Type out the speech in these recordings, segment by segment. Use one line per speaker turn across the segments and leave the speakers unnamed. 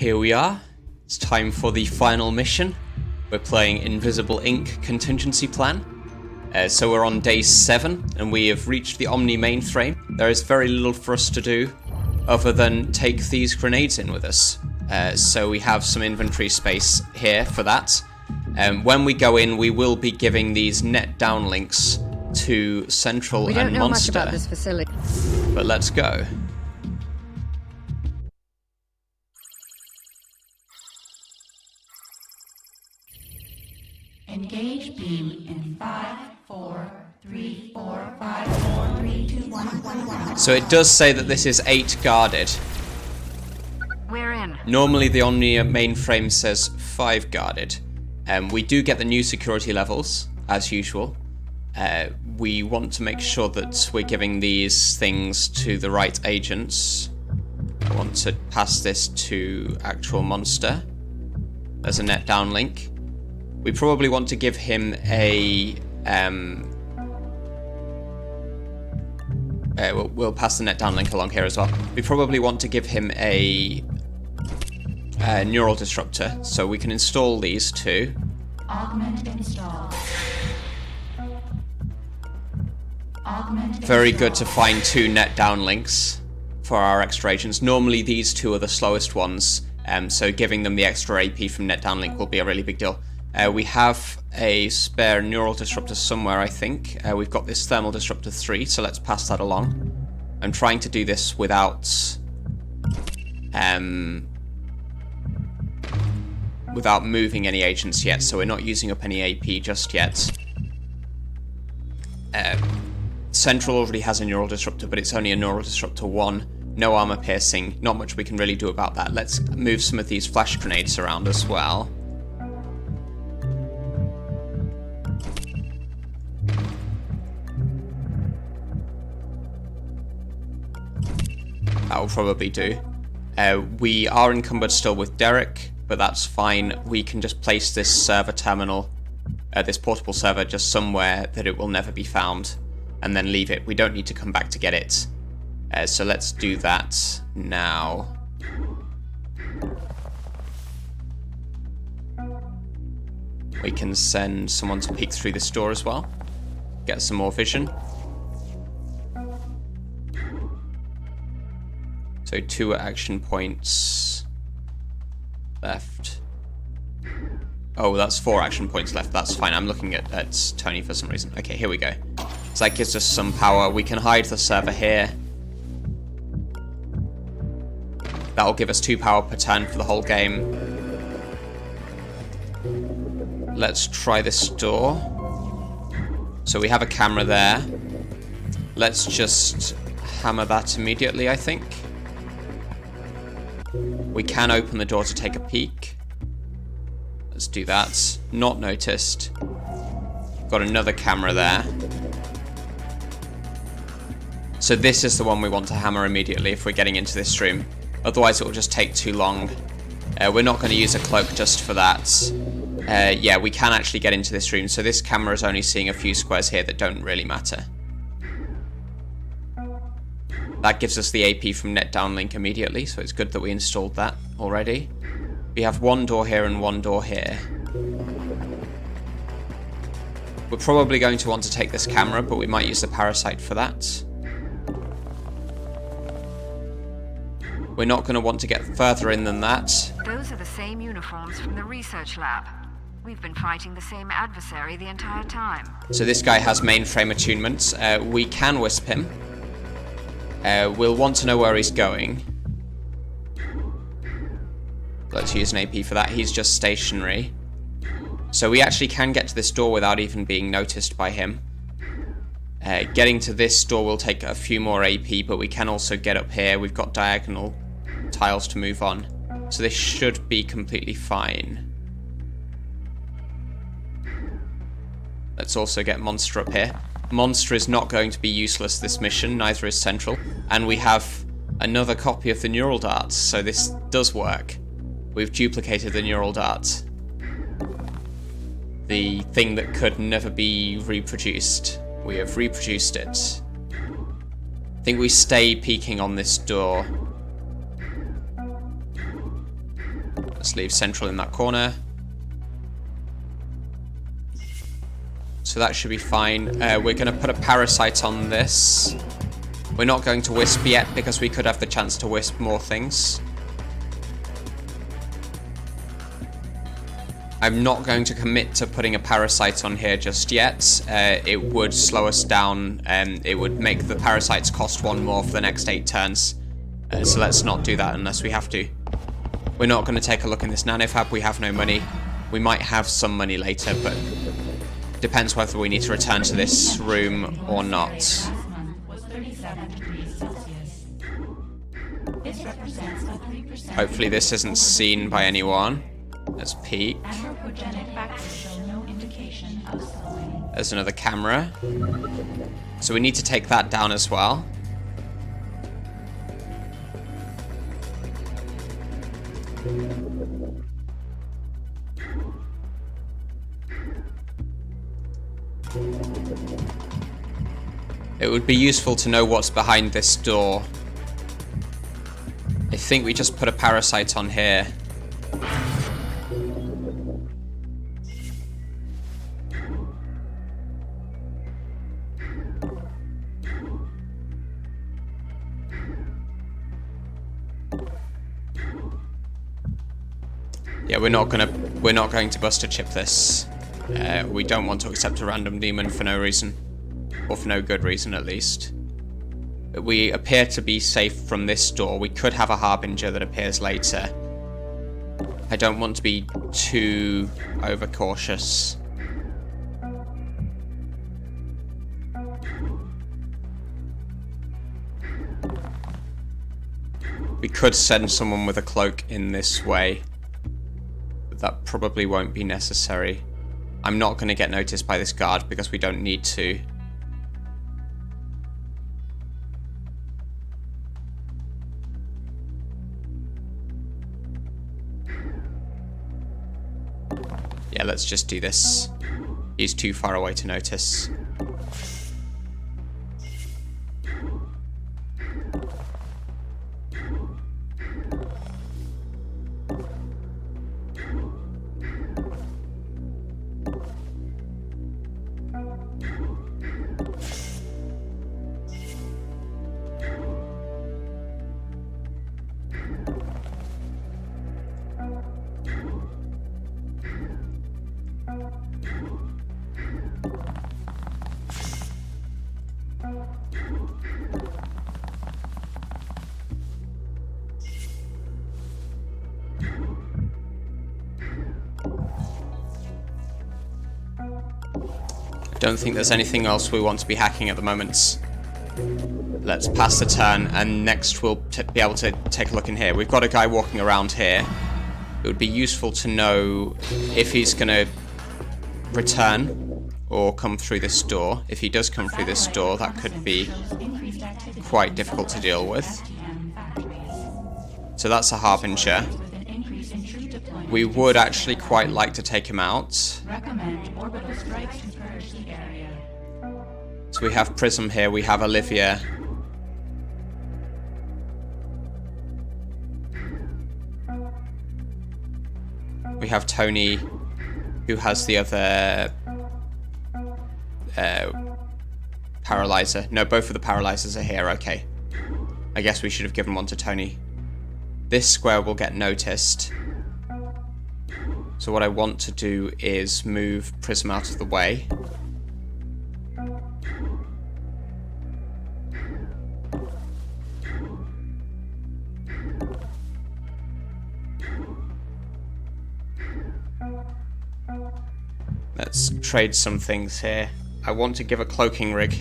Here we are. It's time for the final mission. We're playing Invisible Ink Contingency Plan. So we're on day 7, and we have reached the Omni Mainframe. There is very little for us to do other than take these grenades in with us. So we have some inventory space here for that. When we go in, we will be giving these net downlinks to Central and Monster.
We don't know much about this facility.
But let's go.
Engage beam in 5, 4, 3, 4, 5, 4, 3, 2, 1, 1, 1.
So it does say that this is 8 guarded.
We're in.
Normally the Omni Mainframe says 5 guarded. We do get the new security levels, as usual. We want to make sure that we're giving these things to the right agents. I want to pass this to actual Monster. There's a net downlink. We probably want to give him a... we'll pass the net downlink along here as well. We probably want to give him a neural disruptor, so we can install these two.
Augment install.
Very good to find 2 net downlinks for our extra agents. Normally these 2 are the slowest ones, so giving them the extra AP from net downlink will be a really big deal. We have a spare neural disruptor somewhere, I think. We've got this thermal disruptor 3, so let's pass that along. I'm trying to do this without moving any agents yet, so we're not using up any AP just yet. Central already has a neural disruptor, but it's only a neural disruptor 1. No armor piercing, not much we can really do about that. Let's move some of these flash grenades around as well. That will probably do. We are encumbered still with Derek, but that's fine. We can just place this server terminal, this portable server, just somewhere that it will never be found, and then leave it. We don't need to come back to get it. So let's do that now. We can send someone to peek through this door as well. Get some more vision. So 2 action points left. Oh, that's 4 action points left. That's fine. I'm looking at Tony for some reason. Okay, here we go. So that gives us some power. We can hide the server here. That'll give us 2 power per turn for the whole game. Let's try this door. So we have a camera there. Let's just hammer that immediately, I think. We can open the door to take a peek. Let's do that. Not noticed. Got another camera there. So this is the one we want to hammer immediately if we're getting into this room. Otherwise it will just take too long. We're not going to use a cloak just for that. Yeah, we can actually get into this room. So this camera is only seeing a few squares here that don't really matter. That gives us the AP from net downlink immediately, so it's good that we installed that already. We have 1 door here and 1 door here. We're probably going to want to take this camera, but we might use the parasite for that. We're not going to want to get further in than that.
Those are the same uniforms from the research lab. We've been fighting the same adversary the entire time.
So this guy has mainframe attunements. We can wisp him. We'll want to know where he's going. Let's use an AP for that. He's just stationary. So we actually can get to this door without even being noticed by him. Getting to this door will take a few more AP, but we can also get up here. We've got diagonal tiles to move on. So this should be completely fine. Let's also get Monster up here. Monster is not going to be useless this mission, neither is Central. And we have another copy of the neural darts, so this does work. We've duplicated the neural dart. The thing that could never be reproduced. We have reproduced it. I think we stay peeking on this door. Let's leave central in that corner. So that should be fine. We're going to put a parasite on this. We're not going to wisp yet because we could have the chance to wisp more things. I'm not going to commit to putting a parasite on here just yet. It would slow us down and it would make the parasites cost 1 more for the next 8 turns. So let's not do that unless we have to. We're not going to take a look in this nanofab. We have no money. We might have some money later, but depends whether we need to return to this room or not.
Last month was 37 degrees Celsius. This represents a 3%.
Hopefully this isn't seen by anyone. Let's peek.
Anthropogenic factors show no indication of slowing.
There's another camera. So we need to take that down as well. It would be useful to know what's behind this door. I think we just put a parasite on here. Yeah, we're not going to buster chip this. We don't want to accept a random demon for no reason. Or for no good reason, at least. But we appear to be safe from this door. We could have a harbinger that appears later. I don't want to be too overcautious. We could send someone with a cloak in this way. But that probably won't be necessary. I'm not going to get noticed by this guard because we don't need to. Yeah, let's just do this. He's too far away to notice. Don't think there's anything else we want to be hacking at the moment. Let's pass the turn, and next we'll be able to take a look in here. We've got a guy walking around here. It would be useful to know if he's going to return or come through this door. If he does come through this door, that could be quite difficult to deal with. So that's a harbinger. We would actually quite like to take him out.
Recommend orbital strikes to purge the area.
So we have Prism here, we have Olivia. We have Tony, who has the other paralyzer. No, both of the paralyzers are here, okay. I guess we should have given one to Tony. This square will get noticed. So what I want to do is move Prism out of the way. Let's trade some things here. I want to give a cloaking rig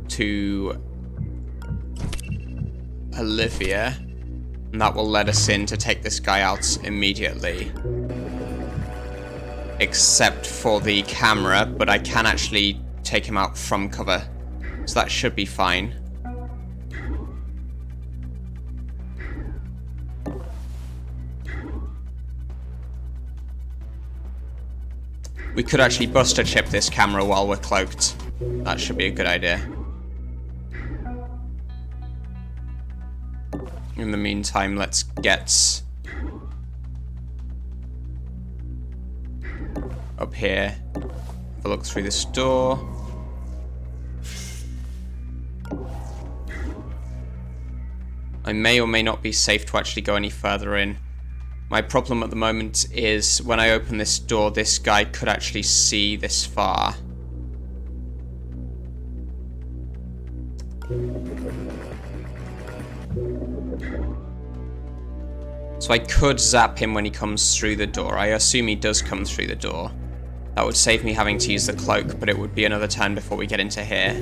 to Olivia, and that will let us in to take this guy out immediately. Except for the camera, but I can actually take him out from cover. So that should be fine. We could actually buster chip this camera while we're cloaked. That should be a good idea. In the meantime, let's get up here. Have a look through this door. I may or may not be safe to actually go any further in. My problem at the moment is when I open this door, this guy could actually see this far. So I could zap him when he comes through the door. I assume he does come through the door. That would save me having to use the cloak, but it would be another turn before we get into here.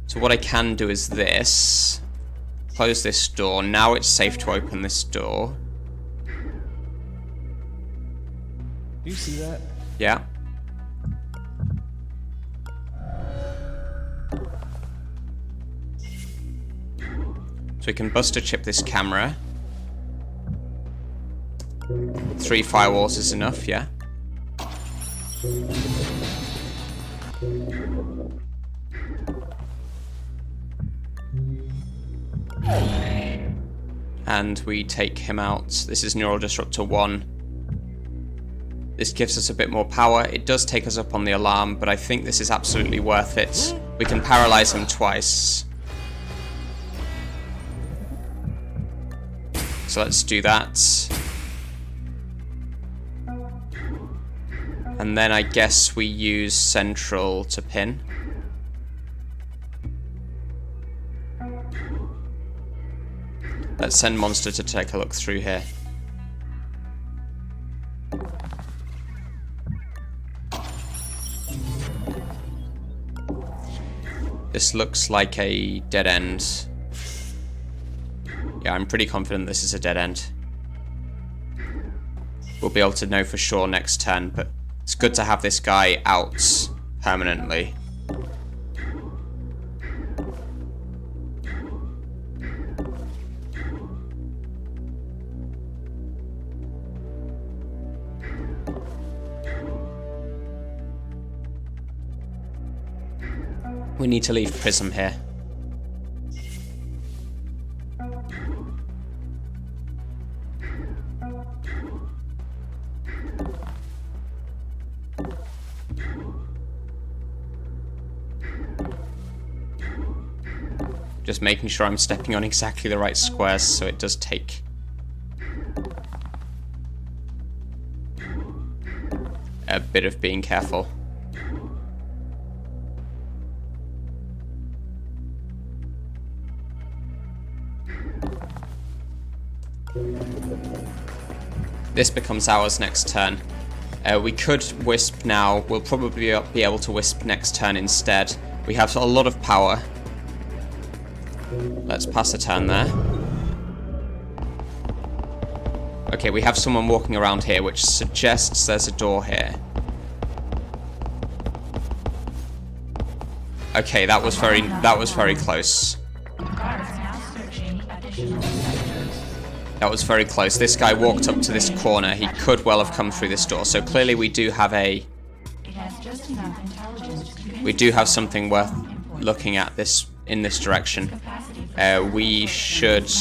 So what I can do is this. Close this door. Now it's safe to open this door.
Do you see that?
Yeah. So we can buster chip this camera. 3 firewalls is enough, yeah. And we take him out. This is Neural Disruptor 1. This gives us a bit more power. It does take us up on the alarm, but I think this is absolutely worth it. We can paralyze him twice. So let's do that. And then I guess we use Central to pin. Let's send Monster to take a look through here. This looks like a dead end. Yeah, I'm pretty confident this is a dead end. We'll be able to know for sure next turn, but it's good to have this guy out permanently. We need to leave Prism here. Just making sure I'm stepping on exactly the right squares so it does take a bit of being careful. This becomes ours next turn. We could Wisp now. We'll probably be able to Wisp next turn instead. We have a lot of power. Let's pass a turn there. Okay, we have someone walking around here, which suggests there's a door here. Okay, that was very close. That was very close. This guy walked up to this corner. He could well have come through this door. So clearly we do have something worth looking at in this direction. We should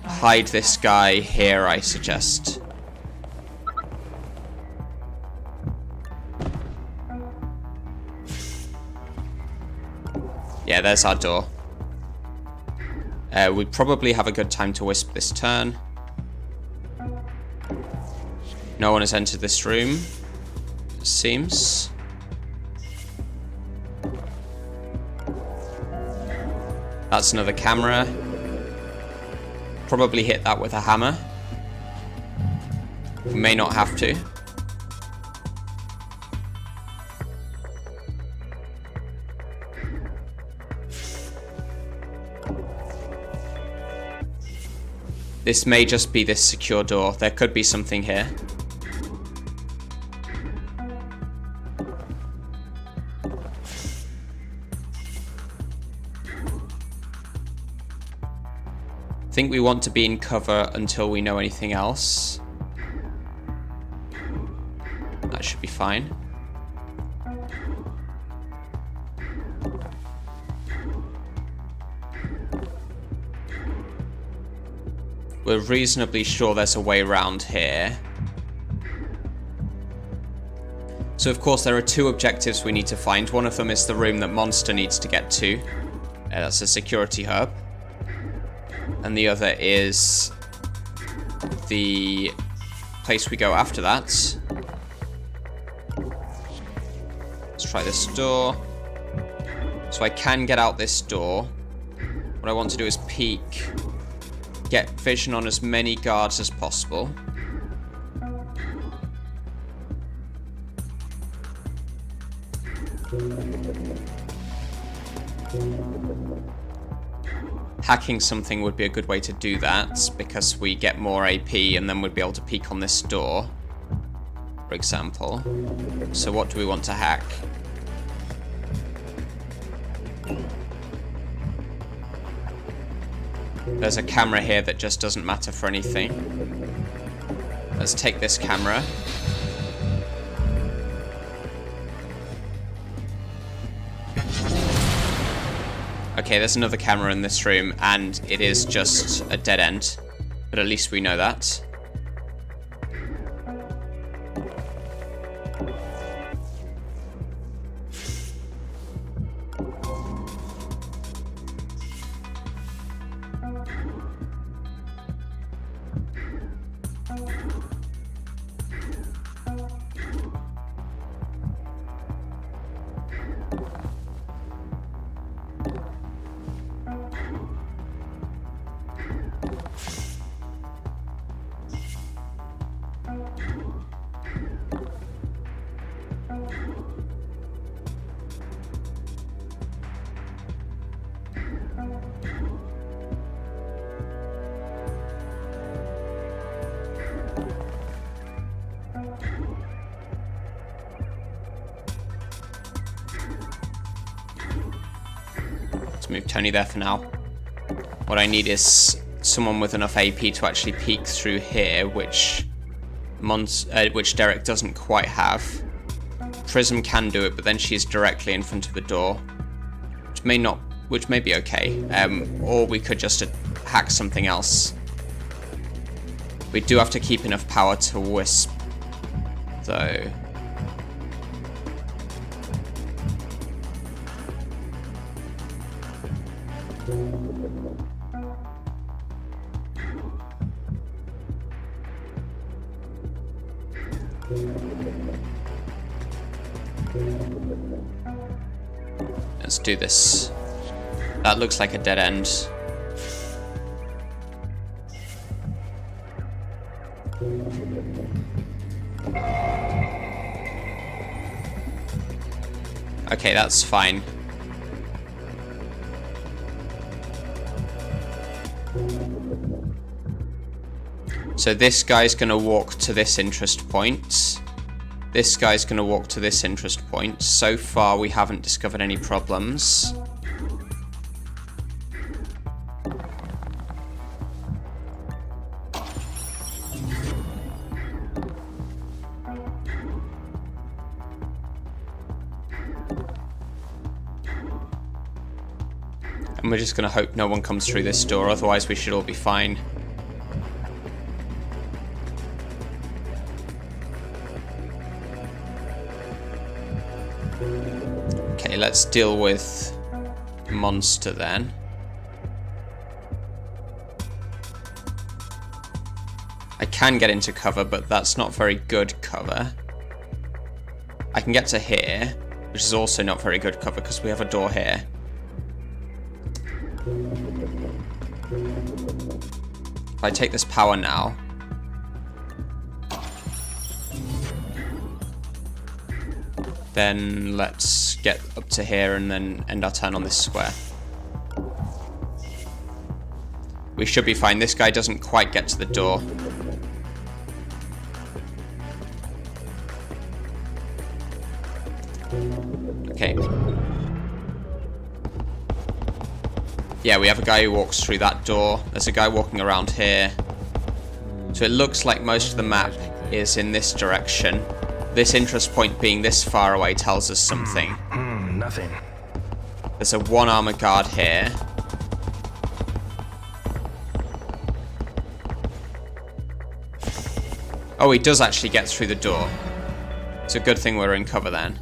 hide this guy here, I suggest. Yeah, there's our door. We'd probably have a good time to Wisp this turn. No one has entered this room, it seems. That's another camera. Probably hit that with a hammer. We may not have to. This may just be this secure door. There could be something here. I think we want to be in cover until we know anything else. That should be fine. We're reasonably sure there's a way around here. So of course there are two objectives we need to find. One of them is the room that Monster needs to get to. That's a security hub. And the other is the place we go after that. Let's try this door. So I can get out this door. What I want to do is peek, get vision on as many guards as possible. Hacking something would be a good way to do that, because we get more AP and then we'd be able to peek on this door, for example. So what do we want to hack? There's a camera here that just doesn't matter for anything. Let's take this camera. Okay, there's another camera in this room, and it is just a dead end. But at least we know that. Let's move Tony there for now. What I need is someone with enough AP to actually peek through here, which Derek doesn't quite have. Prism can do it, but then she's directly in front of the door, which may be okay. Or we could just hack something else. We do have to keep enough power to wisp, though. Let's do this. That looks like a dead end. Okay, that's fine. So this guy's gonna walk to this interest point. This guy's gonna walk to this interest point. So far, we haven't discovered any problems. And we're just gonna hope no one comes through this door, otherwise we should all be fine. Okay, let's deal with Monster then. I can get into cover, but that's not very good cover. I can get to here, which is also not very good cover because we have a door here. If I take this power now, then let's get up to here and then end our turn on this square. We should be fine. This guy doesn't quite get to the door. Okay. Yeah, we have a guy who walks through that door. There's a guy walking around here. So it looks like most of the map is in this direction. This interest point being this far away tells us something.
Nothing.
There's a one armored guard here. Oh, he does actually get through the door. It's a good thing we're in cover then.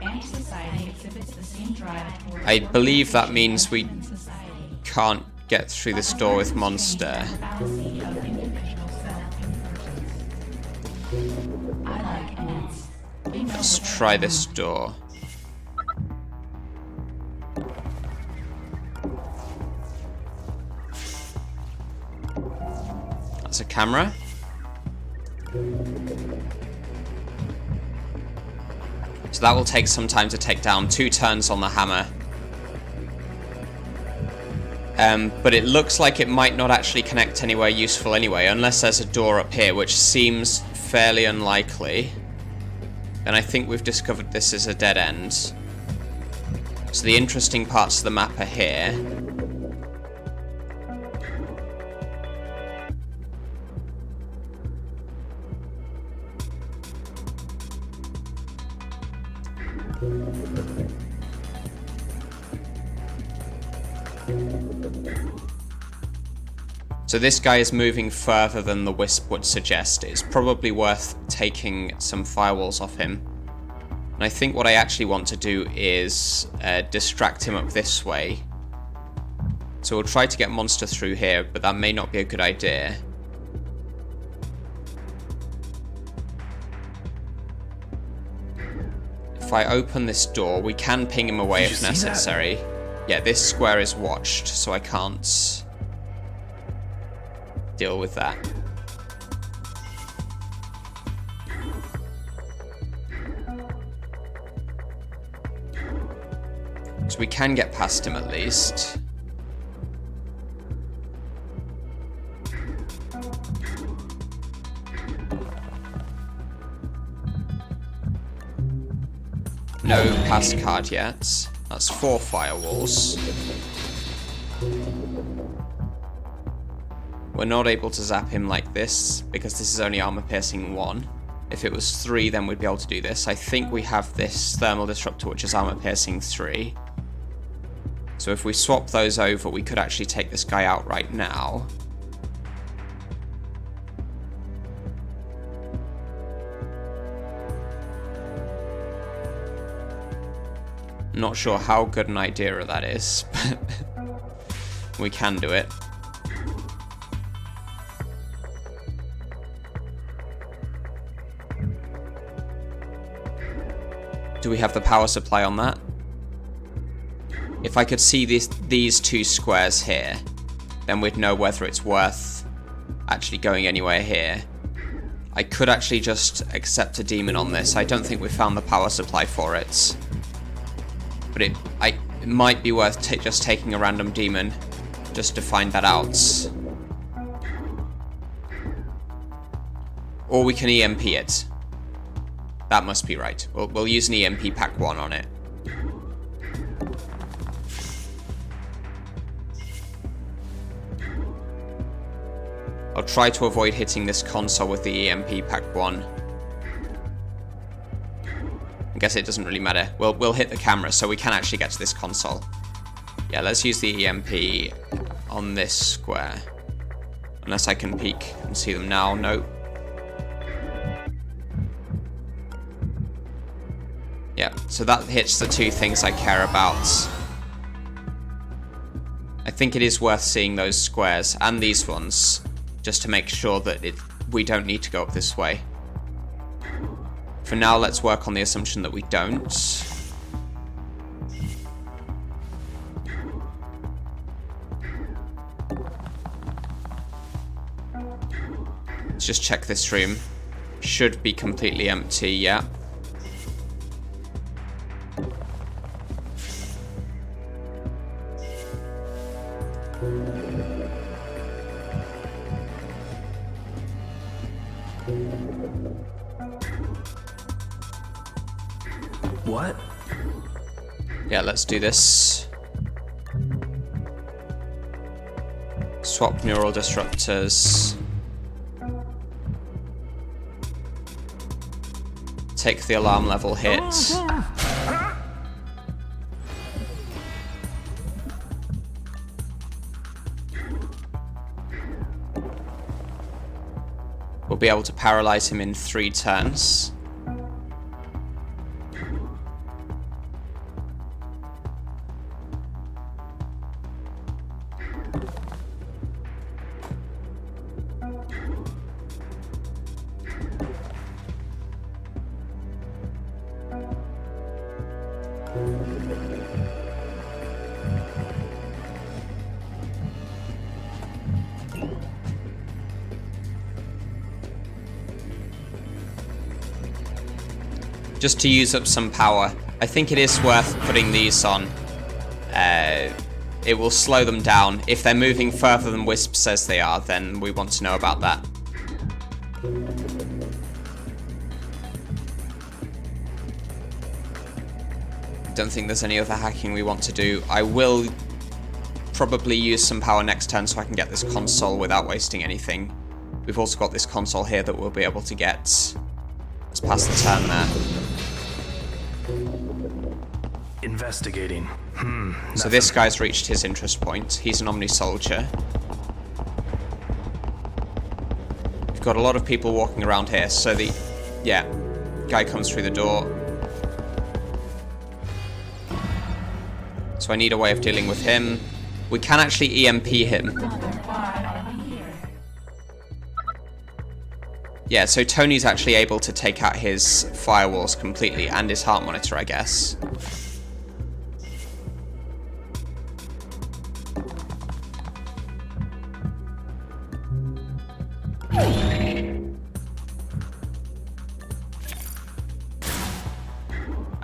Anti-society exhibits the same drive towards
I believe that means we
society.
can't get through this door with Monster.
Fallacy of individual self-importance. I like ants. We know
Let's
what
try
they
this
want.
door. That's a camera. So that will take some time to take down. 2 turns on the hammer. But it looks like it might not actually connect anywhere useful anyway, unless there's a door up here, which seems fairly unlikely. And I think we've discovered this is a dead end. So the interesting parts of the map are here. So this guy is moving further than the wisp would suggest. It's probably worth taking some firewalls off him. And I think what I actually want to do is distract him up this way. So we'll try to get Monster through here, but that may not be a good idea. If I open this door, we can ping him away if necessary. Yeah, this square is watched, so I can't deal with that. So we can get past him at least. No pass card yet. That's 4 firewalls. We're not able to zap him like this, because this is only armor piercing 1. If it was 3, then we'd be able to do this. I think we have this thermal disruptor, which is armor piercing 3. So if we swap those over, we could actually take this guy out right now. Not sure how good an idea that is, but we can do it. Do we have the power supply on that? If I could see these 2 squares here, then we'd know whether it's worth actually going anywhere here. I could actually just accept a demon on this. I don't think we found the power supply for it. But it might be worth just taking a random demon just to find that out. Or we can EMP it. That must be right. We'll use an EMP pack 1 on it. I'll try to avoid hitting this console with the EMP pack 1. I guess it doesn't really matter. We'll hit the camera so we can actually get to this console. Yeah, let's use the EMP on this square. Unless I can peek and see them now. No. Yeah, so that hits the 2 things I care about. I think it is worth seeing those squares and these ones, just to make sure that we don't need to go up this way. For now, let's work on the assumption that we don't. Let's just check this room. Should be completely empty, yeah.
What?
Yeah, let's do this. Swap neural disruptors. Take the alarm level hit. We'll be able to paralyze him in 3 turns. Just to use up some power. I think it is worth putting these on. It will slow them down. If they're moving further than Wisp says they are, then we want to know about that. Don't think there's any other hacking we want to do. I will probably use some power next turn so I can get this console without wasting anything. We've also got this console here that we'll be able to get. Let's pass the turn there.
Investigating.
So this guy's reached his interest point. He's an Omni soldier. We've got a lot of people walking around here. So the guy comes through the door. So I need a way of dealing with him. We can actually EMP him. Yeah, so Tony's actually able to take out his firewalls completely and his heart monitor, I guess.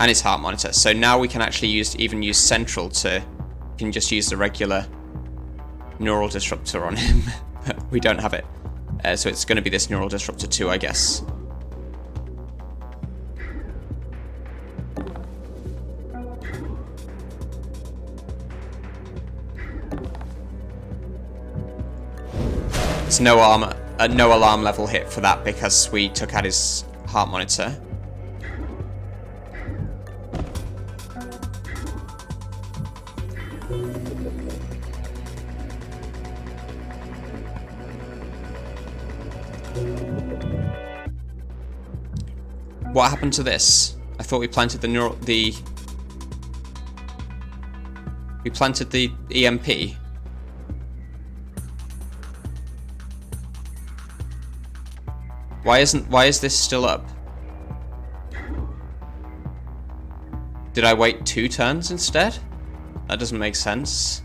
And his heart monitor. So now we can actually even use Central to... We can just use the regular neural disruptor on him. We don't have it. So it's going to be this neural disruptor 2, I guess. It's no alarm level hit for that because we took out his heart monitor. What happened to this? I thought we planted we planted the EMP. Why is this still up? Did I wait 2 turns instead? That doesn't make sense.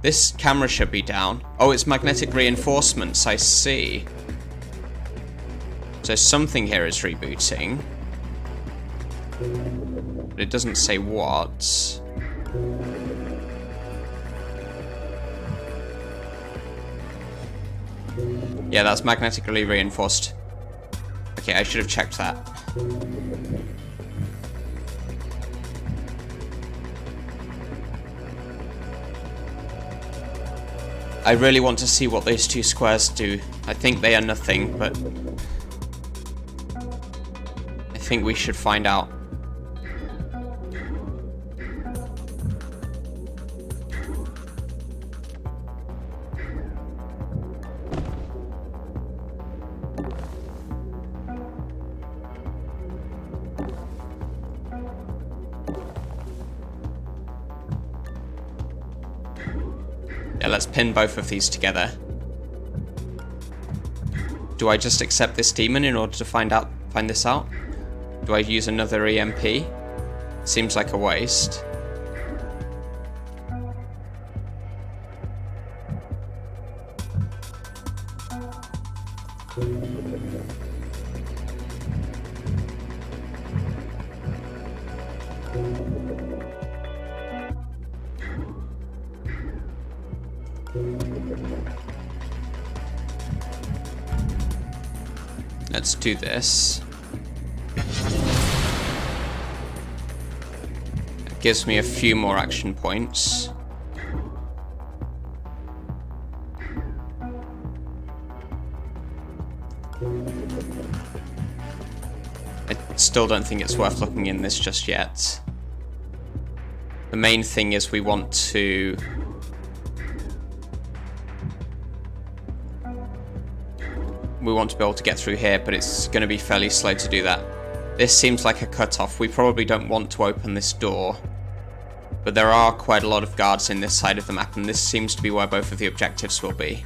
This camera should be down. Oh, it's magnetic reinforcements, I see. So something here is rebooting. But it doesn't say what. Yeah, that's magnetically reinforced. Okay, I should have checked that. I really want to see what those 2 squares do. I think they are nothing, but... I think we should find out. Yeah, let's pin both of these together. Do I just accept this demon in order to find this out? Do I use another EMP? Seems like a waste. Let's do this. That gives me a few more action points. I still don't think it's worth looking in this just yet. The main thing is we want to... we want to be able to get through here, but it's going to be fairly slow to do that. This seems like a cutoff. We probably don't want to open this door, but there are quite a lot of guards in this side of the map, and this seems to be where both of the objectives will be.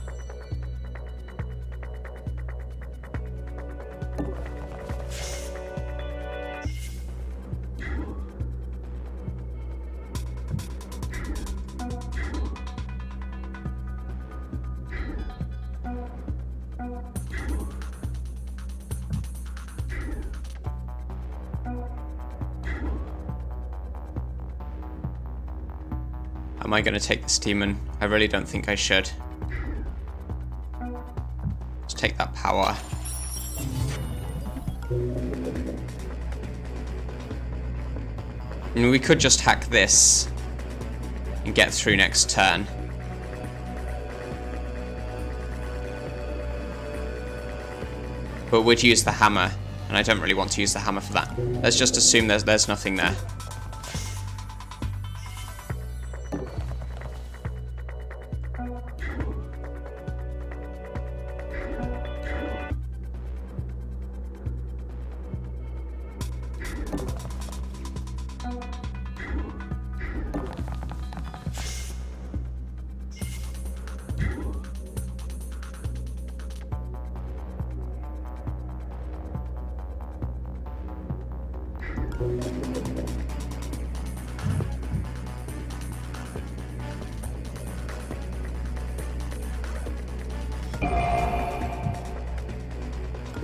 Am I going to take this demon? I really don't think I should. Let's take that power. I mean, we could just hack this and get through next turn. But we'd use the hammer, and I don't really want to use the hammer for that. Let's just assume there's nothing there.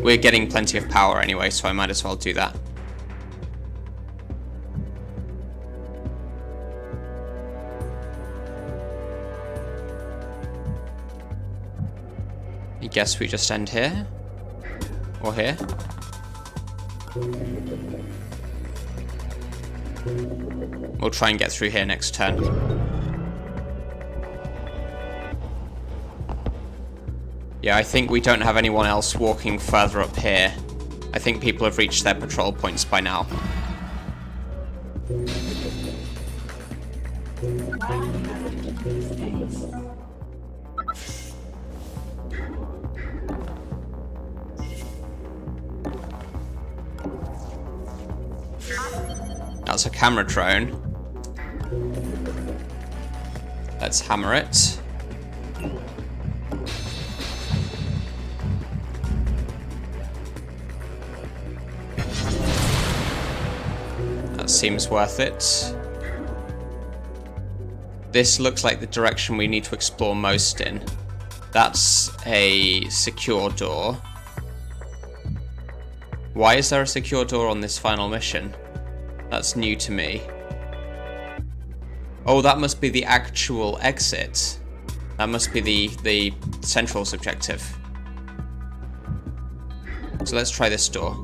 We're getting plenty of power anyway, so I might as well do that. I guess we just end here. Or here. We'll try and get through here next turn. Yeah, I think we don't have anyone else walking further up here. I think people have reached their patrol points by now. That's a camera drone. Let's hammer it. Seems worth it. This looks like the direction we need to explore most in. That's a secure door. Why is there a secure door on this final mission? That's new to me. Oh, that must be the actual exit. That must be the Central's objective. So let's try this door.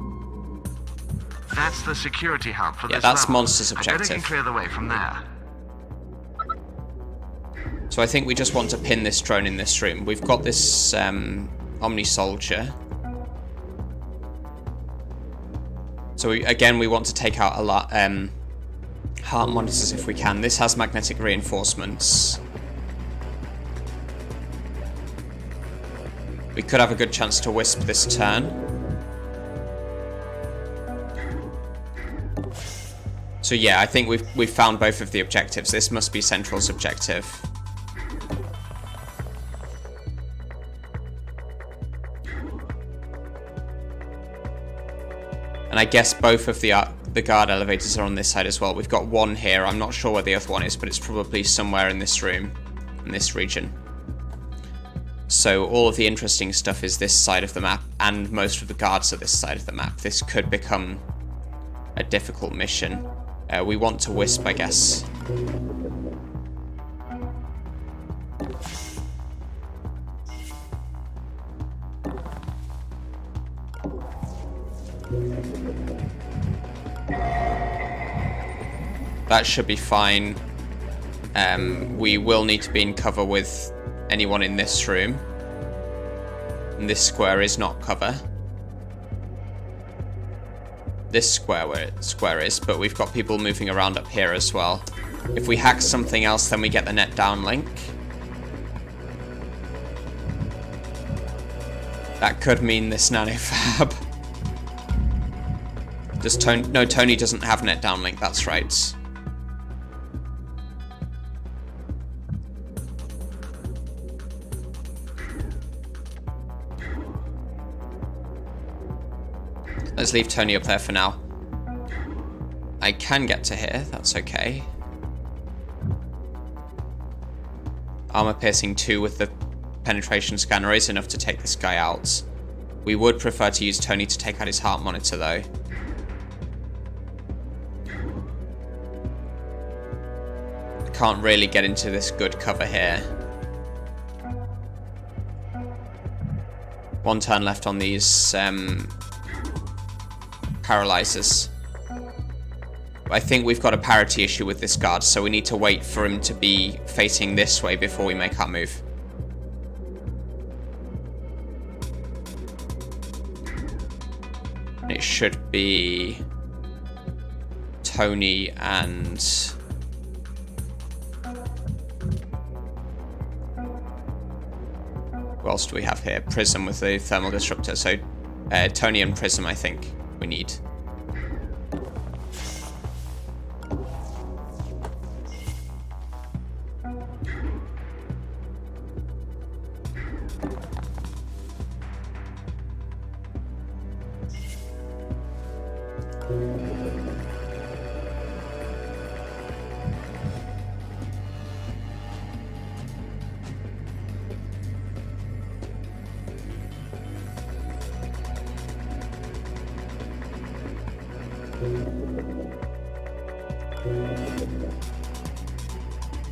That's the security hub for this
that's
level.
Monster's
I bet I
objective.
can clear the way from there.
So I think we just want to pin this drone in this room. We've got this Omni Soldier. So we want to take out a lot heart monitors if we can. This has magnetic reinforcements. We could have a good chance to wisp this turn. So yeah, I think we've found both of the objectives. This must be Central's objective. And I guess both of the guard elevators are on this side as well. We've got one here. I'm not sure where the other one is, but it's probably somewhere in this room, in this region. So all of the interesting stuff is this side of the map, and most of the guards are this side of the map. This could become a difficult mission. We want to wisp, I guess. That should be fine. We will need to be in cover with anyone in this room. And this square is not cover. This square is, but we've got people moving around up here as well. If we hack something else, then we get the net downlink. That could mean this nanofab. Does Tony... No, Tony doesn't have net downlink, that's right. Let's leave Tony up there for now. I can get to here, that's okay. Armor piercing 2 with the penetration scanner is enough to take this guy out. We would prefer to use Tony to take out his heart monitor though. I can't really get into this good cover here. One turn left on these paralyzers. I think we've got a parity issue with this guard, so we need to wait for him to be facing this way before we make our move. It should be Tony and who else do we have here? Prism with the thermal disruptor. So Tony and Prism, I think we need.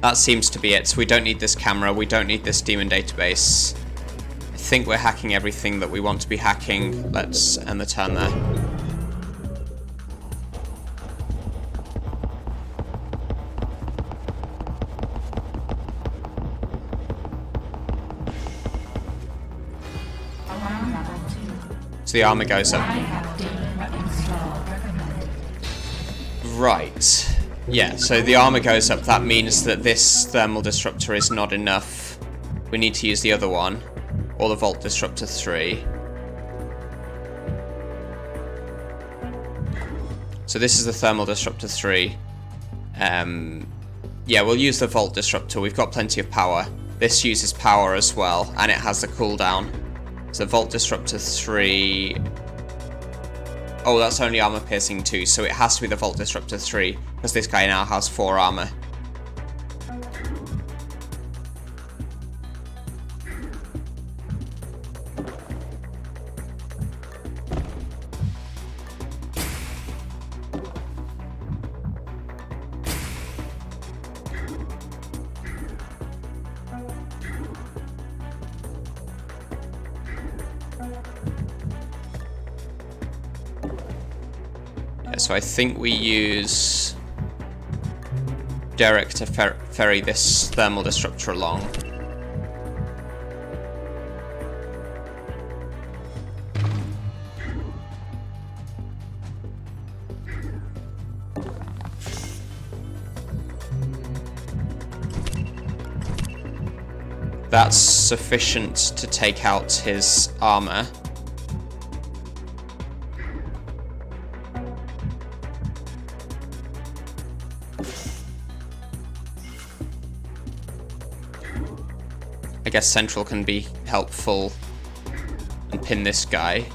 That seems to be it. So we don't need this camera, we don't need this demon database. I think we're hacking everything that we want to be hacking. Let's end the turn there. So the armor goes up. Right. Yeah, so the armor goes up. That means that this thermal disruptor is not enough. We need to use the other one. Or the Vault Disruptor 3. So this is the thermal disruptor 3. Yeah, we'll use the Vault Disruptor. We've got plenty of power. This uses power as well, and it has the cooldown. So Vault Disruptor 3... Oh, that's only armor piercing 2, so it has to be the Vault Disruptor 3, because this guy now has 4 armor. So I think we use Derek to ferry this thermal disruptor along. That's sufficient to take out his armor. I guess Central can be helpful and pin this guy.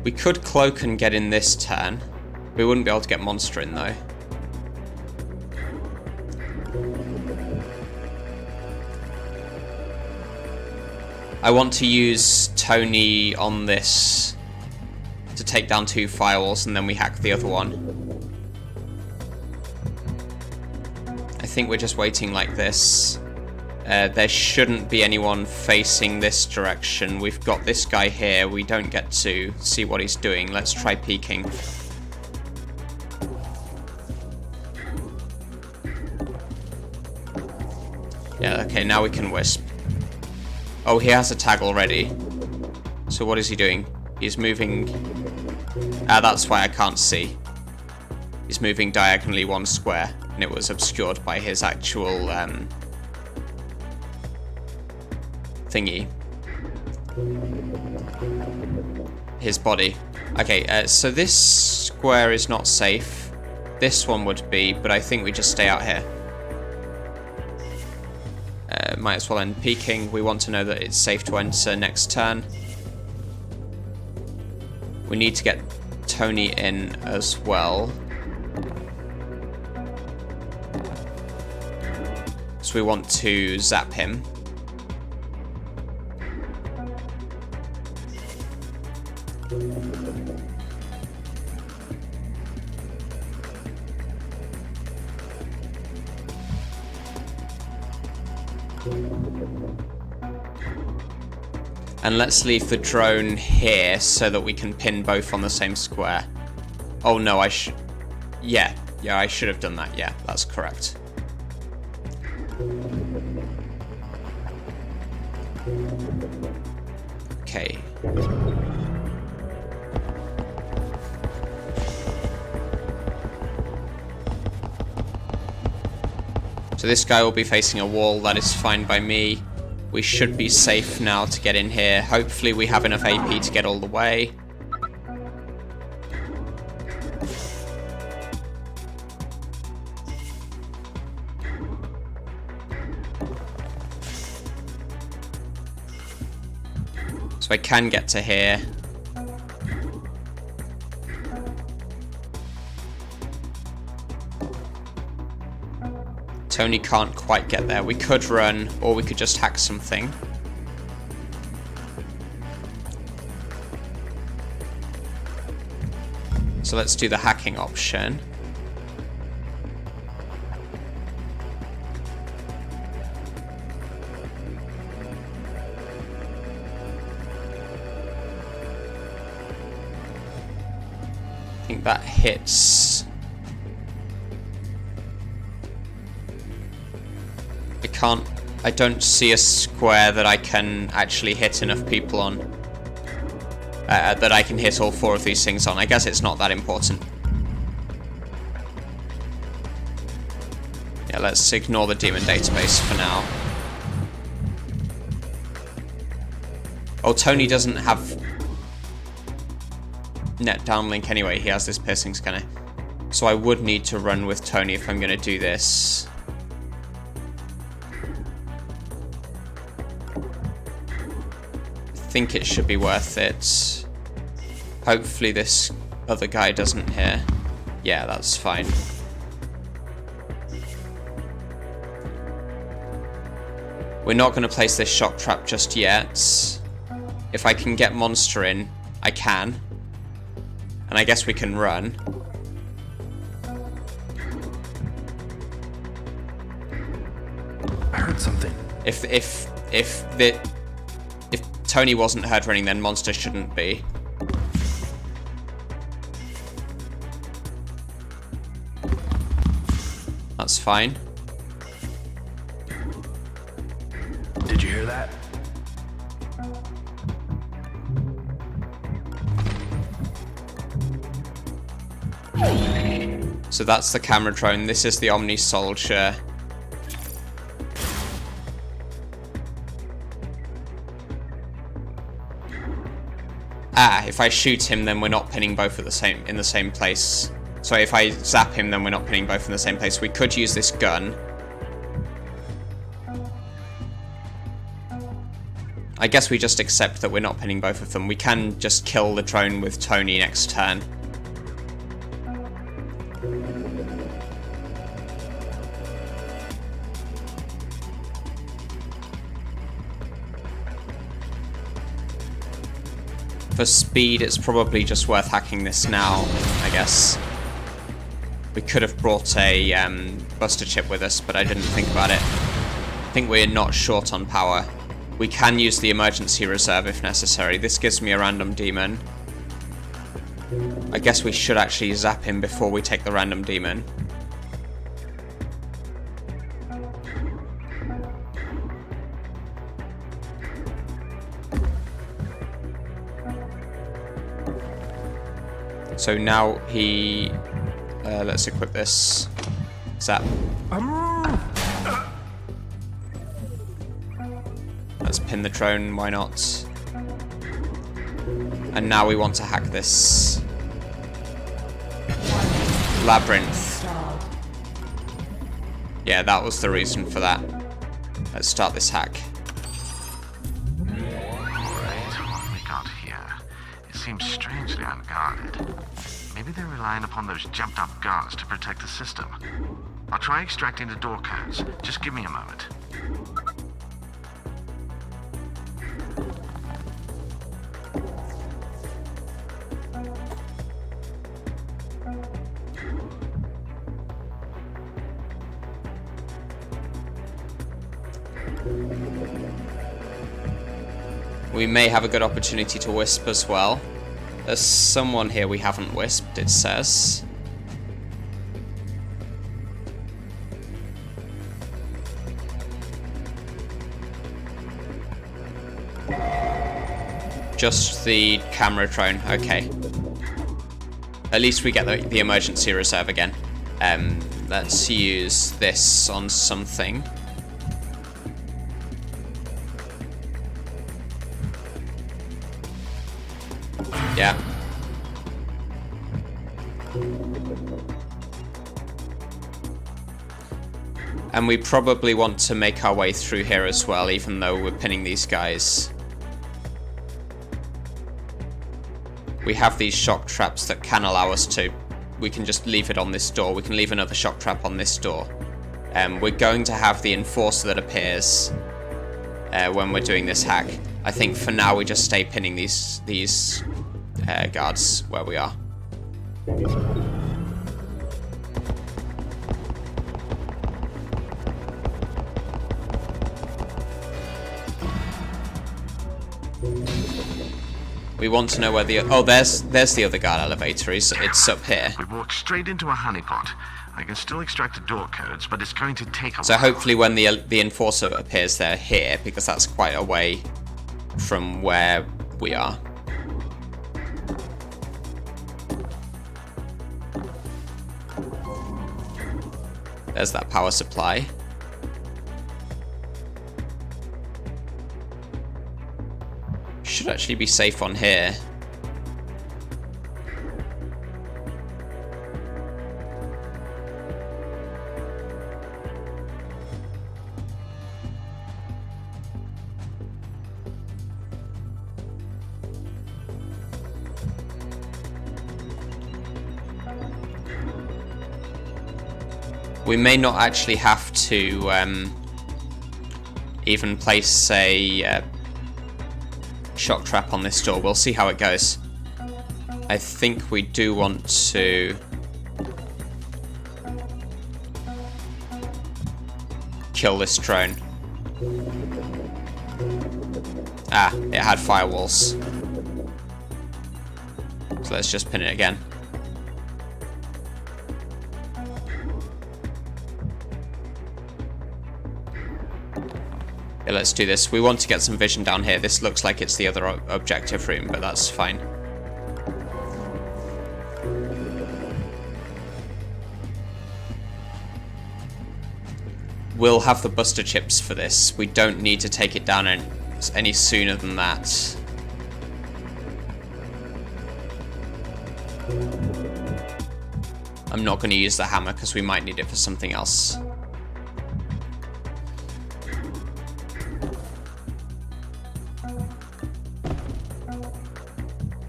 We could cloak and get in this turn. We wouldn't be able to get Monster in though. I want to use Tony on this to take down 2 firewalls and then we hack the other one. I think we're just waiting like this. There shouldn't be anyone facing this direction. We've got this guy here. We don't get to see what he's doing. Let's try peeking. Yeah, okay, now we can wisp. Oh, he has a tag already. So what is he doing? He's moving That's why I can't see. He's moving diagonally 1 square, and it was obscured by his actual thingy. His body. Okay, so this square is not safe. This one would be, but I think we just stay out here. Might as well end peeking. We want to know that it's safe to enter next turn. We need to get Tony in as well. So we want to zap him. And let's leave the drone here so that we can pin both on the same square. Oh no, yeah, I should have done that. Yeah, that's correct. Okay. So this guy will be facing a wall. That is fine by me. We should be safe now to get in here. Hopefully we have enough AP to get all the way. So I can get to here. Tony can't quite get there. We could run, or we could just hack something. So let's do the hacking option. I think that hits. I don't see a square that I can actually hit enough people on. That I can hit all 4 of these things on. I guess it's not that important. Yeah, let's ignore the demon database for now. Oh, Tony doesn't have net downlink anyway. He has this piercing scanner. So I would need to run with Tony if I'm going to do this. I think it should be worth it. Hopefully this other guy doesn't hear. Yeah, that's fine. We're not going to place this shock trap just yet. If I can get monster in, I can. And I guess we can run.
I heard something.
If Tony wasn't heard running, then monster shouldn't be. That's fine.
Did you hear that?
So that's the camera drone. This is the Omni Soldier. If I shoot him, then we're not pinning both at in the same place. So if I zap him, then we're not pinning both in the same place. We could use this gun. I guess we just accept that we're not pinning both of them. We can just kill the drone with Tony next turn. For speed, it's probably just worth hacking this now, I guess. We could have brought a buster chip with us, but I didn't think about it. I think we're not short on power. We can use the emergency reserve if necessary. This gives me a random demon. I guess we should actually zap him before we take the random demon. So now he... let's equip this. Zap. Let's pin the drone, why not? And now we want to hack this labyrinth. Yeah, that was the reason for that. Let's start this hack.
Alright, what have we got here? It seems strangely unguarded. Maybe they're relying upon those jumped-up guards to protect the system. I'll try extracting the door codes. Just give me a moment.
We may have a good opportunity to wisp as well. There's someone here we haven't wisped, it says. Just the camera drone, okay. At least we get the emergency reserve again. Let's use this on something. Yeah. And we probably want to make our way through here as well, even though we're pinning these guys. We have these shock traps that can allow us to... We can just leave it on this door. We can leave another shock trap on this door. We're going to have the enforcer that appears when we're doing this hack. I think for now we just stay pinning these guards where we are. We want to know where the... Oh, there's the other guard elevator. It's up here.
We walked straight into a honeypot. I can still extract the door codes, but it's going to take a while.
So hopefully when the enforcer appears, they're here, because that's quite a way from where we are. There's that power supply. Should actually be safe on here. We may not actually have to even place a shock trap on this door. We'll see how it goes. I think we do want to kill this drone. Ah, it had firewalls. So let's just pin it again. Yeah, let's do this. We want to get some vision down here. This looks like it's the other objective room, but that's fine. We'll have the buster chips for this. We don't need to take it down any sooner than that. I'm not going to use the hammer because we might need it for something else.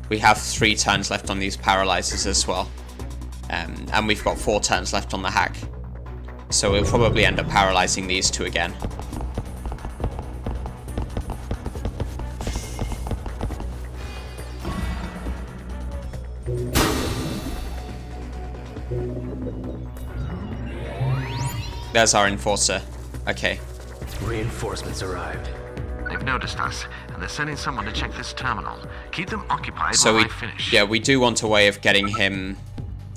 We have 3 turns left on these paralyzers as well. And we've got 4 turns left on the hack. So we'll probably end up paralyzing these 2 again. There's our enforcer. Okay.
Reinforcements arrived.
They've noticed us, and they're sending someone to check this terminal. Keep them occupied
So
while I finish.
yeah, we do want a way of getting him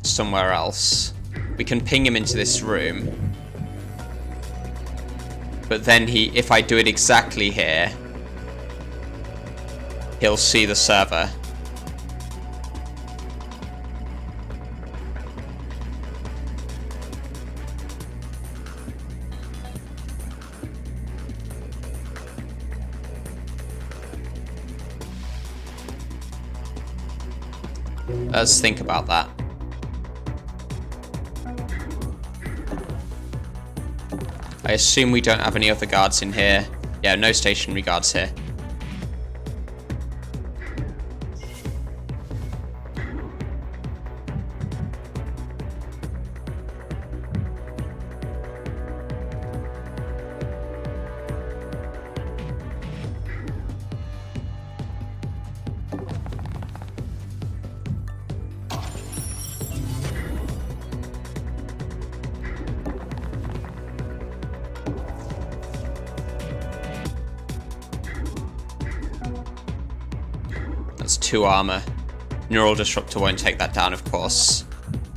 somewhere else. We can ping him into this room. But then if I do it exactly here, he'll see the server. Let's think about that. I assume we don't have any other guards in here. Yeah, no stationary guards here. That's 2 armor. Neural Disruptor won't take that down, of course.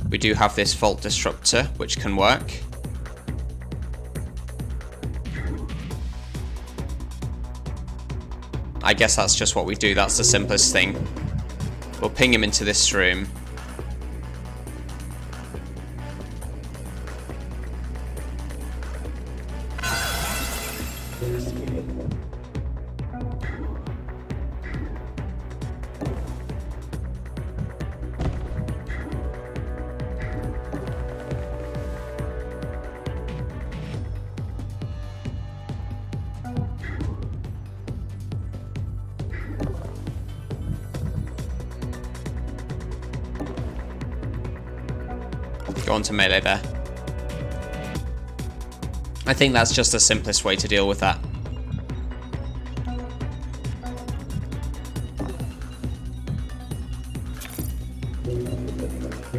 We do have this Vault Disruptor, which can work. I guess that's just what we do, that's the simplest thing. We'll ping him into this room. Go on to melee there. I think that's just the simplest way to deal with that.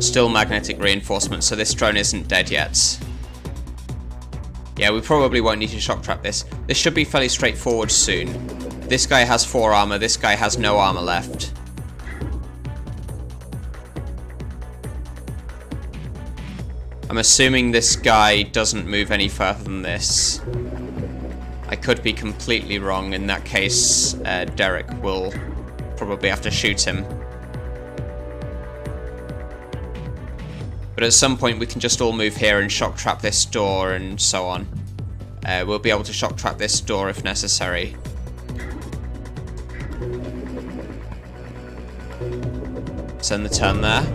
Still magnetic reinforcement, so this drone isn't dead yet. Yeah, we probably won't need to shock trap this. This should be fairly straightforward soon. This guy has 4 armor, this guy has no armor left. I'm assuming this guy doesn't move any further than this. I could be completely wrong. In that case, Derek will probably have to shoot him. But at some point we can just all move here and shock trap this door and so on. We'll be able to shock trap this door if necessary. Send the turn there.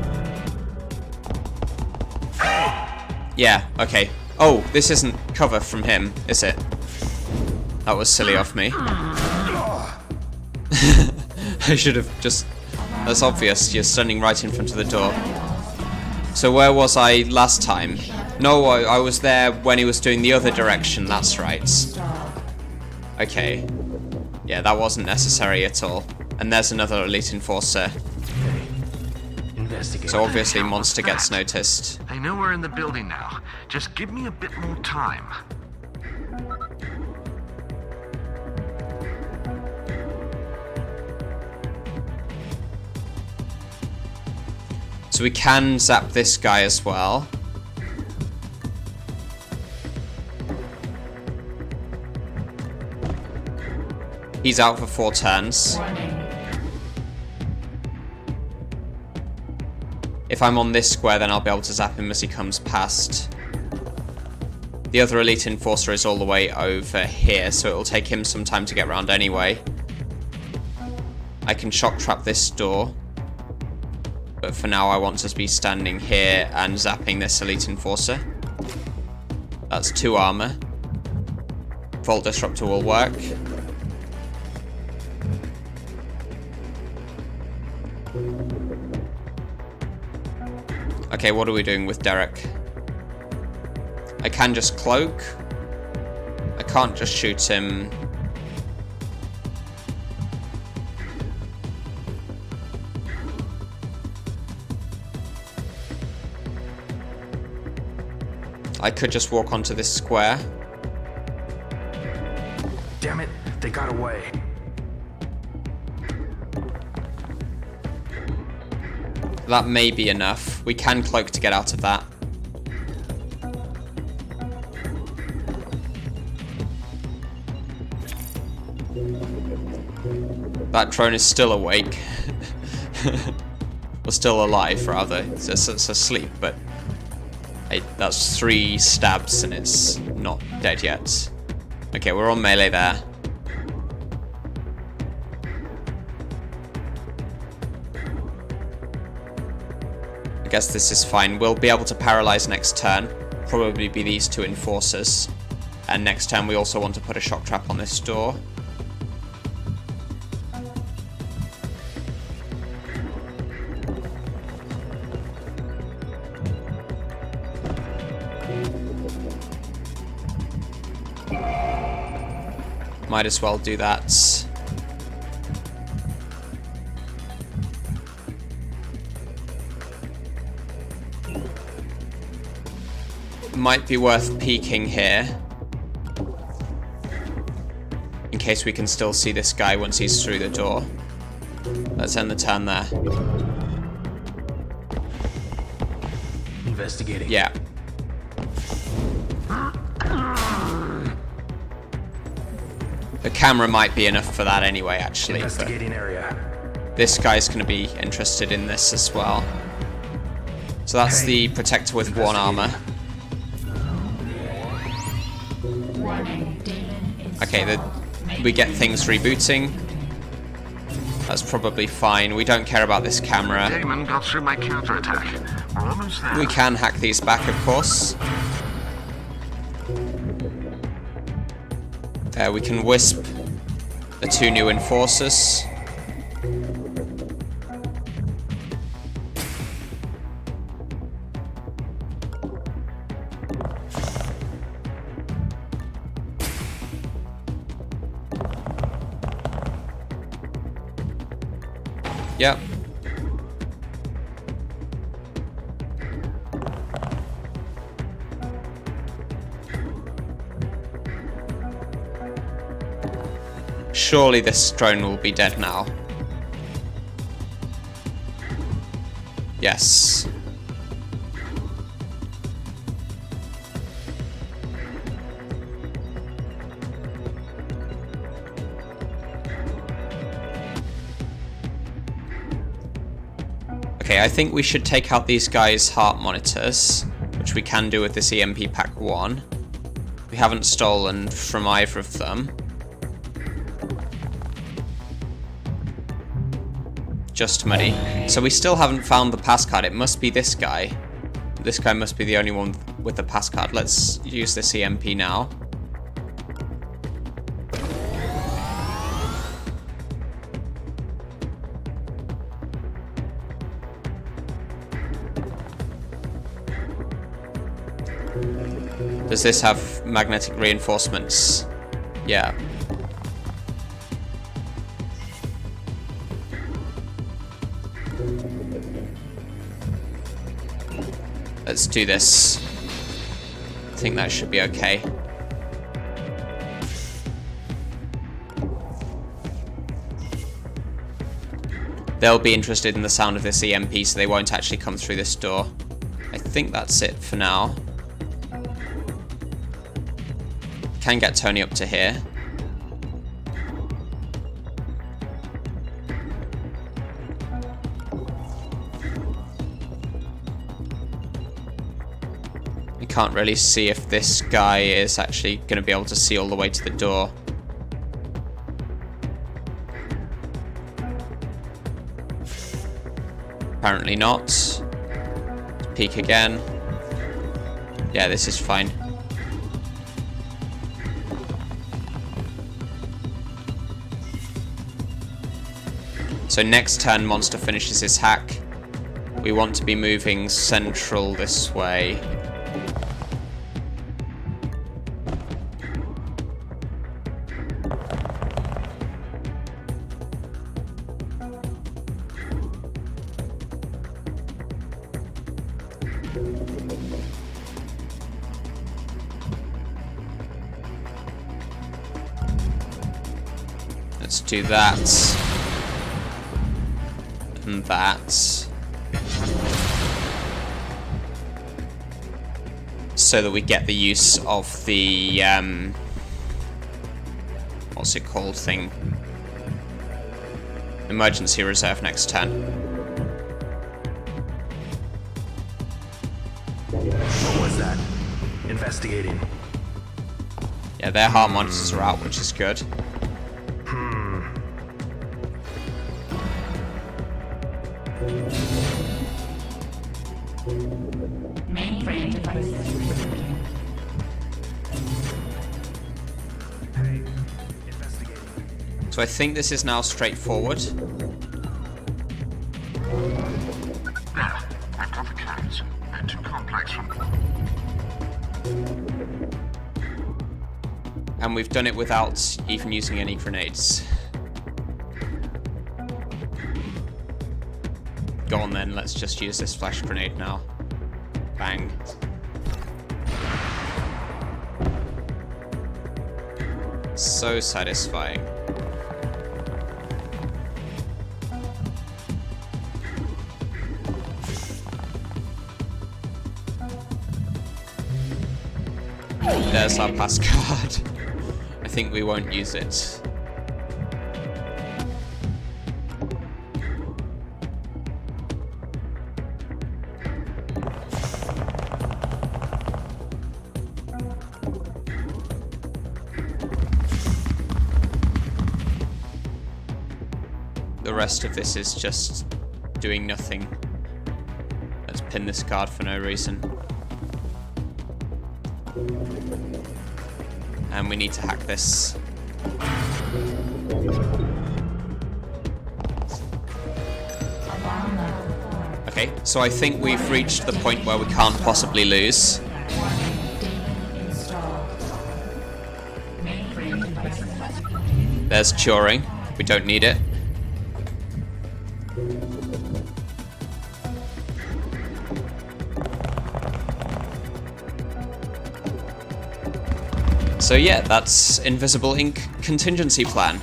Yeah, okay. Oh, this isn't cover from him, is it? That was silly of me. I should have just... That's obvious, you're standing right in front of the door. So where was I last time? No, I was there when he was doing the other direction, that's right. Okay. Yeah, that wasn't necessary at all. And there's another elite enforcer. So obviously monster gets noticed.
I know we're in the building now. Just give me a bit more time.
So we can zap this guy as well. He's out for 4 turns. If I'm on this square, then I'll be able to zap him as he comes past. The other elite enforcer is all the way over here, so it'll take him some time to get around anyway. I can shock trap this door. But for now I want to be standing here and zapping this elite enforcer. That's 2 armor. Vault Disruptor will work. Okay, what are we doing with Derek? I can just cloak. I can't just shoot him. I could just walk onto this square.
Damn it, they got away.
That may be enough. We can cloak to get out of that. That drone is still awake. Or still alive, rather. It's asleep, but that's 3 stabs and it's not dead yet. Okay, we're on melee there. I guess this is fine. We'll be able to paralyze next turn. Probably be these two enforcers. And next turn we also want to put a shock trap on this door. Might as well do that. Might be worth peeking here. In case we can still see this guy once he's through the door. Let's end the turn there.
Investigating.
Yeah. The camera might be enough for that anyway, actually.
Investigating area.
This guy's going to be interested in this as well. So that's the protector with 1 armor. Okay, we get things rebooting. That's probably fine. We don't care about this camera.
Damon got through my counterattack. We're almost there.
We can hack these back, of course. We can wisp the 2 new enforcers. Yep. Surely this drone will be dead now. Yes. Okay, I think we should take out these guys' heart monitors, which we can do with this EMP Pack 1. We haven't stolen from either of them. Just money. So we still haven't found the pass card. It must be this guy. This guy must be the only one with the pass card. Let's use this EMP now. Does this have magnetic reinforcements? Yeah. Let's do this. I think that should be okay. They'll be interested in the sound of this EMP, so they won't actually come through this door. I think that's it for now. Can get Tony up to here. We can't really see if this guy is actually going to be able to see all the way to the door. Apparently not. Let's peek again. Yeah, this is fine. So next turn, Monster finishes his hack. We want to be moving central this way. Let's do that. And that. So that we get the use of the what's it called thing? Emergency reserve next turn.
What was that? Investigating.
Yeah, their heart monitors are out, which is good.
Mainframe devices rebooting.
Hey, investigating.
So I think this is now straightforward.
There, I've got the codes. They're too complex for me.
And we've done it without even using any grenades. Go on then, let's just use this flash grenade now. Bang. So satisfying. There's our pass card. I think we won't use it. The rest of this is just doing nothing. Let's pin this card for no reason. And we need to hack this. Okay, so I think we've reached the point where we can't possibly lose. There's Turing. We don't need it. So yeah, that's Invisible Ink Contingency Plan.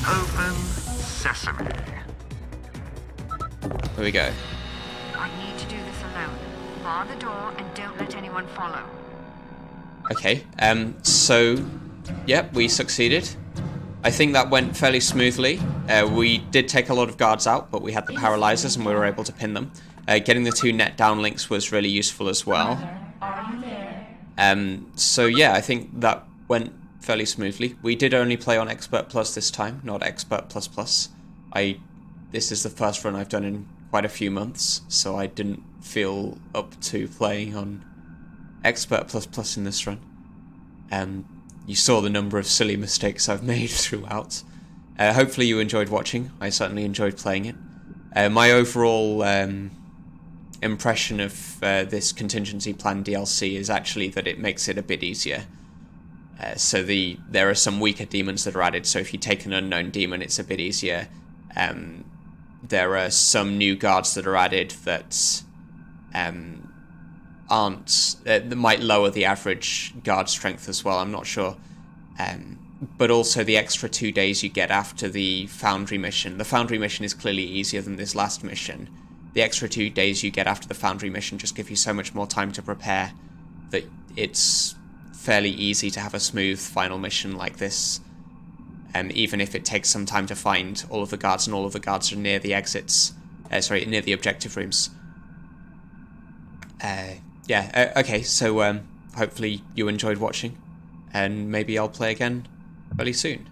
Open sesame.
Here we go.
I need to do this alone. Bar the door and don't let anyone follow.
Okay, so, yeah, we succeeded. I think that went fairly smoothly. We did take a lot of guards out, but we had the paralyzers and we were able to pin them. Getting the 2 net downlinks was really useful as well.
Are you there?
So yeah, I think that went fairly smoothly. We did only play on Expert Plus this time, not Expert Plus Plus. This is the first run I've done in quite a few months, so I didn't feel up to playing on Expert Plus Plus in this run. You saw the number of silly mistakes I've made throughout. Hopefully you enjoyed watching. I certainly enjoyed playing it. My overall impression of this Contingency Plan DLC is actually that it makes it a bit easier. So there are some weaker demons that are added, so if you take an unknown demon, it's a bit easier. There are some new guards that are added that that might lower the average guard strength as well, I'm not sure. But also the extra 2 days you get after the Foundry mission. The Foundry mission is clearly easier than this last mission. The extra 2 days you get after the Foundry mission just give you so much more time to prepare that it's fairly easy to have a smooth final mission like this. Even if it takes some time to find all of the guards, and all of the guards are near the exits. Near the objective rooms. Okay, so hopefully you enjoyed watching, and maybe I'll play again fairly soon.